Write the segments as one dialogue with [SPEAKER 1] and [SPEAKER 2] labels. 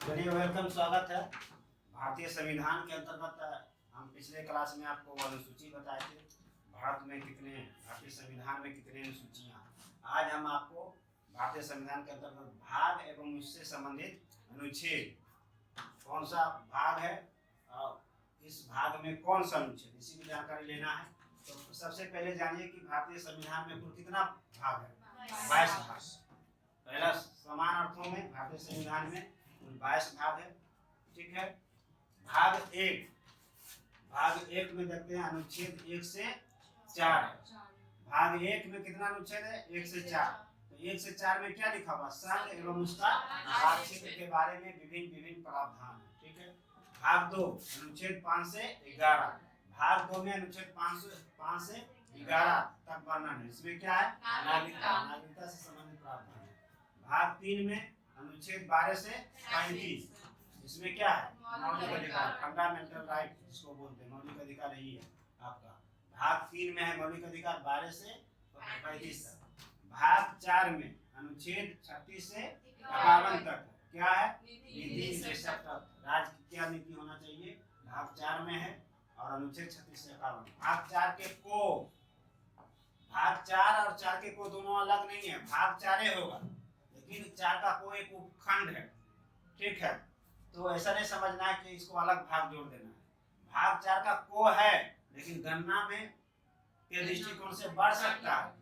[SPEAKER 1] चलिए वेलकम, स्वागत है। भारतीय संविधान के अंतर्गत हम पिछले क्लास में आपको अनुसूची बताए थे। भारतीय संविधान में कितने अनुसूचियां। आज हम आपको भारतीय संविधान के अंतर्गत भाग एवं उससे संबंधित अनुच्छेद, कौन सा भाग है और इस भाग में कौन सा अनुच्छेद, इसी की जानकारी लेना है। तो सबसे पहले जानिए कि भारतीय संविधान में कुल कितना भाग है। 22 भाग। पहला, समान अर्थों में भारतीय संविधान में 22 भाग है। ठीक है। भाग एक में देखते हैं अनुच्छेद 1 से 4 है। भाग 1 में कितना अनुच्छेद है? 1 से 4। तो 1 से 4 में क्या लिखा हुआ? संघ एवं उसका राज क्षेत्र के बारे में विभिन्न प्रावधान है। ठीक है। भाग 2 अनुच्छेद 5 से 11। भाग 2 में अनुच्छेद 5 से 11 तक वर्णन है। इसमें क्या है? नागरिकता से संबंधित प्रावधान है। भाग 3 में अनुच्छेद 12 से 35। इसमें क्या है? मौलिक अधिकार, फंडामेंटल राइट जिसको बोलते हैं, मौलिक अधिकार यही है आपका। भाग 3 में है मौलिक अधिकार 12 से 35 तक। भाग 4 में अनुच्छेद 36 से 51 तक क्या है? नीति निर्देशक तत्व, राज्य की क्या नीति होना चाहिए, भाग 4 में है। और अनुच्छेद 36 से 51। भाग 4 के को, भाग 4 और 4 के को दोनों अलग नहीं है, भाग 4 होगा, लेकिन 4 का को एक उपखंड है। ठीक है। तो ऐसा नहीं समझना है कि इसको अलग भाग जोड़ देना है। भाग 4 का को है, लेकिन गणना में के दृष्टिकोण से बढ़ सकता है,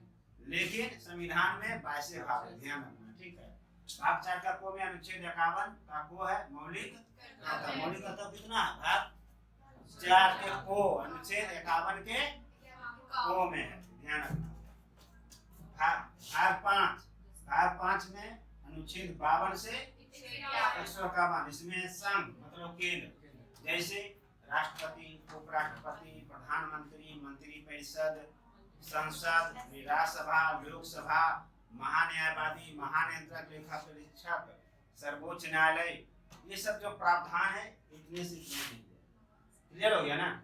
[SPEAKER 1] लेकिन संविधान में 22 भाग है, ध्यान रखना। ठीक है। भाग 4 का को में अनुच्छेद 51 का को है मौलिक कर्तव्य कितना है? भाग 4 के को अनुच्छेद 51 के को में है, ध्यान रखना। भाग 5 में अनुच्छेद 52 से 151। इसमें संघ मतलब केंद्र, जैसे राष्ट्रपति, उपराष्ट्रपति, प्रधानमंत्री, मंत्रिपरिषद, संसद, राज्यसभा, लोकसभा, महान्यायवादी, महानियंत्रक, लेखा परीक्षक, सर्वोच्च न्यायालय, ये सब जो प्रावधान है इतने से इतने। क्लियर हो गया ना।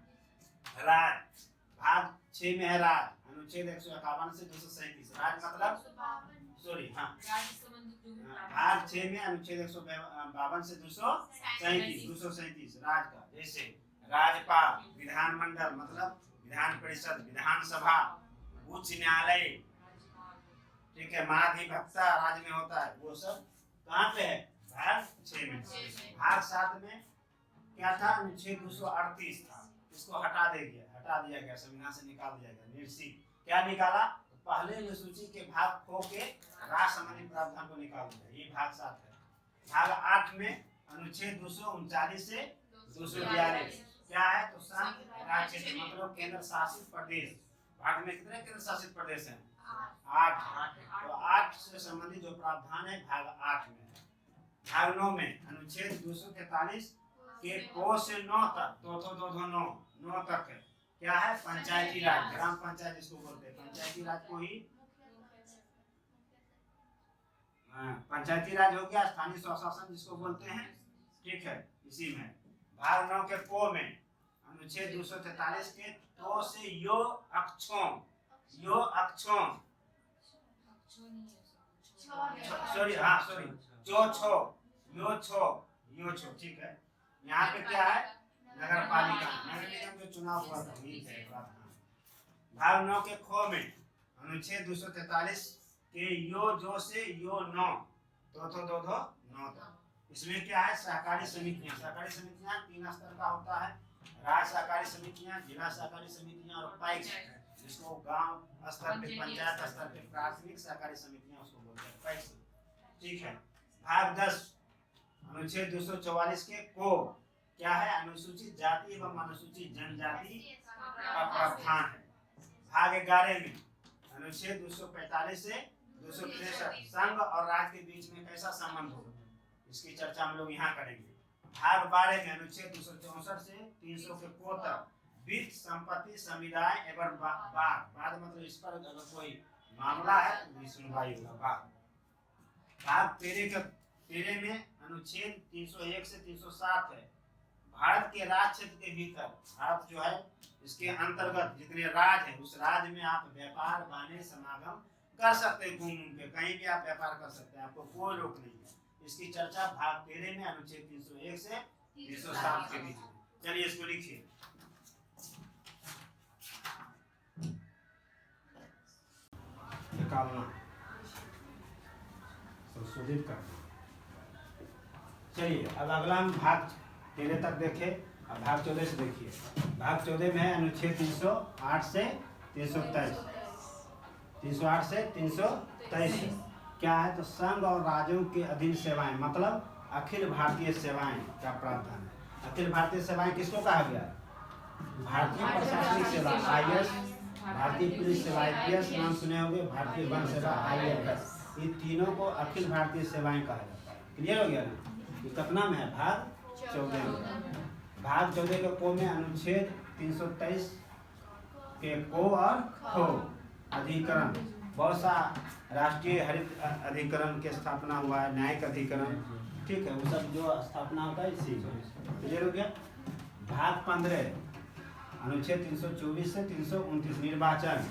[SPEAKER 1] राज, भाग 6 में है राज, अनुच्छेद 151 से 237। राज मतलब भाग 6 में अनुच्छेद 152 से 237 राज का, जैसे राज्यपाल, विधानमंडल मतलब विधान परिषद, विधानसभा, उच्च न्यायालय। ठीक है। महाधिवक्ता राज्य में होता है, वो सब कहाँ पे है? भाग 6 में। भाग 7 में क्या था? अनुच्छेद 238 था, इसको हटा दिया गया, संविधान से निकाल दिया गया, निर्सित। क्या निकाला? पहले अनुसूची के भाग खो के राष्ट्र संबंधी प्रावधान को निकाल दिया, ये भाग 7 है। भाग 8 में अनुच्छेद 239 से 242 क्या है? तो संघ राज्य क्षेत्र मतलब केंद्र शासित प्रदेश। भाग में कितने केंद्र शासित प्रदेश हैं? 8। तो 8 से संबंधित जो प्रावधान है भाग 8 में है। भाग 9 में अनुच्छेद 243 के को से 9 तक, 9 तक है। क्या है? पंचायती राज, ग्राम पंचायत जिसको बोलते हैं, पंचायती राज को ही पंचायती राज हो गया, स्थानीय स्वशासन जिसको बोलते हैं। ठीक है। इसी में भाग 9 के को में अनुच्छेद 243 के तो से यो अक्षों यो छो। ठीक है। यहाँ पे क्या है? नगर पालिका, नगर निगम जो चुनाव हुआ था वही है प्रावधान। भाग 9 के खो में अनुच्छेद 243 के यो जो से यो 9 9 तक। इसमें क्या है? सहकारी समितियां 3 स्तर का होता है। राज्य सहकारी समितियां, जिला सहकारी समितियां और पैक्स, जिसको गांव स्तर पे, पंचायत स्तर पे प्राथमिक सहकारी समितियां उसको बोलते हैं, पैक्स। ठीक है। भाग 10 अनुच्छेद 244 के को क्या है? अनुसूचित जाति एवं अनुसूचित जनजाति का प्रावधान है। भाग 11 में अनुच्छेद 245 से 263 संघ और राज्य के बीच में कैसा संबंध होगा, इसकी चर्चा हम लोग यहाँ करेंगे। भाग 12 में अनुच्छेद 264 से 300 के को तक वित्त, संपत्ति, समुदाय एवं वाद मतलब इस पर अगर कोई मामला है तो सुनवाई होगा। भाग 13 में अनुच्छेद 301 से 307 है। भारत के राज क्षेत्र के भीतर, भारत जो है इसके अंतर्गत जितने राज्य है, उस राज्य में आप व्यापार, वाणिज्य, समागम कर सकते हैं। घूम के कहीं भी आप व्यापार कर सकते हैं, आपको कोई रोक नहीं है। इसकी चर्चा भाग 13 में अनुच्छेद 301 से 307 के बीच में। चलिए इसको लिखिए। निकालना, संशोधित करना। चलिए अब अगला हम भाग 13 तक देखें। अब भाग 14 से देखिए। भाग 14 में है अनुच्छेद 308 से 323। 308 से 323 क्या है? तो संघ और राज्यों के अधीन सेवाएं, मतलब अखिल भारतीय सेवाएं का प्रावधान है। अखिल भारतीय सेवाएं किसको कहा गया? भारतीय प्रशासनिक सेवा IAS, भारतीय पुलिस सेवा IPS, नाम सुने होंगे, भारतीय वन सेवा IFS। ये तीनों को अखिल भारतीय सेवाएं कहा जाता है। क्लियर हो गया ना? ये कितना में है? भाग 14 में। भाग 14 के को में अनुच्छेद 323 के को और खो अधिकरण, बहुत सा राष्ट्रीय हरित अधिकरण की स्थापना हुआ है, न्यायिक अधिकरण, ठीक है, वो सब जो स्थापना होता है इसी में। क्लियर हो गया? भाग 15 अनुच्छेद 324 से 329 निर्वाचन,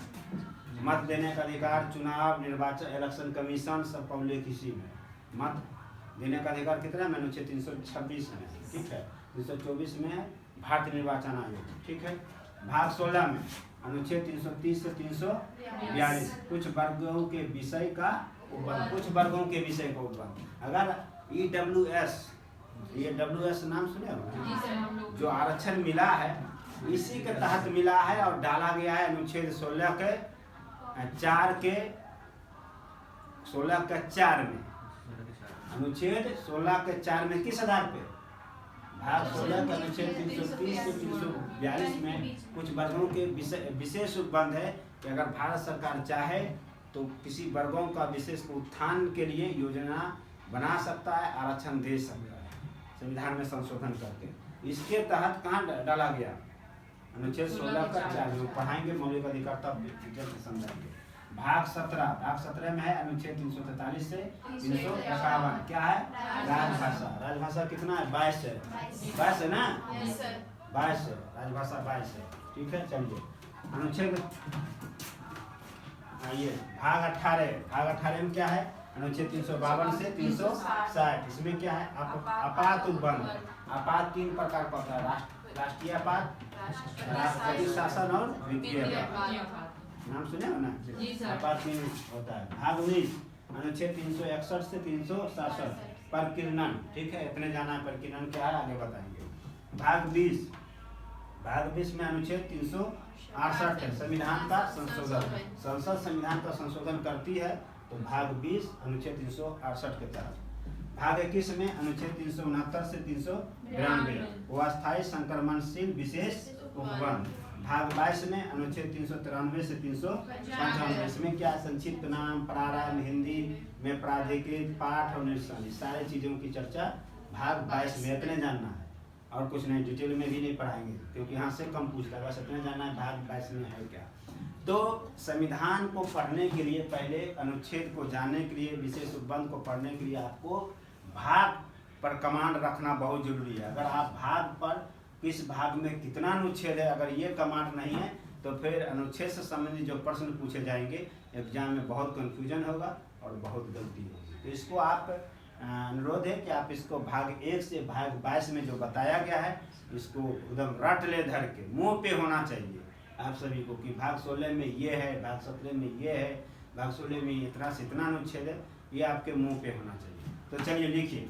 [SPEAKER 1] मत देने का अधिकार, चुनाव, निर्वाचन, इलेक्शन कमीशन सब पब्लिक इसी में। मत देने का अधिकार कितना में? अनुच्छेद 326 में, ठीक है। 324 में है भारतीय निर्वाचन आयोग, ठीक है। भाग 16 में अनुच्छेद 330 से 342 कुछ वर्गों के विषय का उपबंध, कुछ वर्गों के विषय का उपबंध। अगर EWS नाम सुने हो, जो आरक्षण मिला है इसी के तहत मिला है और डाला गया है अनुच्छेद 16 के 4 में। अनुच्छेद 16 के 4 में किस आधार पे? भाग 16 के अनुच्छेद 330 से 342 में कुछ वर्गों के विशेष उपबंध है कि अगर भारत सरकार चाहे तो किसी वर्गों का विशेष उत्थान के लिए योजना बना सकता है, आरक्षण दे सकता है संविधान में संशोधन करके। इसके तहत कहाँ डाला गया? अनुच्छेद 16 का 4 में। पढ़ाएंगे मौलिक अधिकार तब समझाएंगे। भाग 17 में है अनुच्छेद 343 से 351 क्या है? राजभाषा। राजभाषा कितना है? 22 है। 22 है ना? 22 है, राजभाषा 22 है, ठीक है। चलिए अनुच्छेद आइए भाग 18 में क्या है? अनुच्छेद 352 से 360। इसमें क्या है? आपात उपबंध। आपात 3 प्रकार का होता है, राष्ट्रीय आपात, राष्ट्रपति शासन और वित्तीय आपात। नाम सुने हो ना? आपात 3 होता है। भाग 19 अनुच्छेद 361 से 367 प्रकीर्णन, ठीक है, इतने जाना है। प्रकीर्णन क्या है आगे बताएंगे। भाग 20 में अनुच्छेद 368 है, संविधान का संशोधन। संसद संविधान का संशोधन करती है तो भाग 20 अनुच्छेद 368 के तहत। भाग 21 में अनुच्छेद 369 से 392 अस्थायी संक्रमणशील विशेष उपबंध। भाग 22 में अनुच्छेद 393 से 395। इसमें क्या? संक्षिप्त नाम, प्रारंभ, हिंदी में प्राधिकृत, पाठ और निरसन, सारी चीजों की चर्चा भाग 22 में। इतने जानना है और कुछ नहीं, डिटेल में भी नहीं पढ़ाएंगे क्योंकि यहाँ से कम पूछता है, बस इतने जानना है भाग 22 में है क्या। तो संविधान को पढ़ने के लिए, पहले अनुच्छेद को जानने के लिए, विशेष उपबंध को पढ़ने के लिए आपको भाग पर कमांड रखना बहुत जरूरी है। अगर आप भाग पर किस भाग में कितना अनुच्छेद है, अगर ये कमांड नहीं है तो फिर अनुच्छेद से संबंधित जो प्रश्न पूछे जाएंगे एग्जाम में बहुत कंफ्यूजन होगा और बहुत गलती होगी। तो इसको आप अनुरोध है कि आप इसको भाग 1 से भाग 22 में जो बताया गया है इसको एकदम रट ले, धर के मुँह पे होना चाहिए आप सभी को कि भाग 16 में ये है, भाग 17 में ये है, भाग 16 में इतना से इतना अनुच्छेद है, ये आपके मुँह पे होना चाहिए। तो चलिए लिखिए।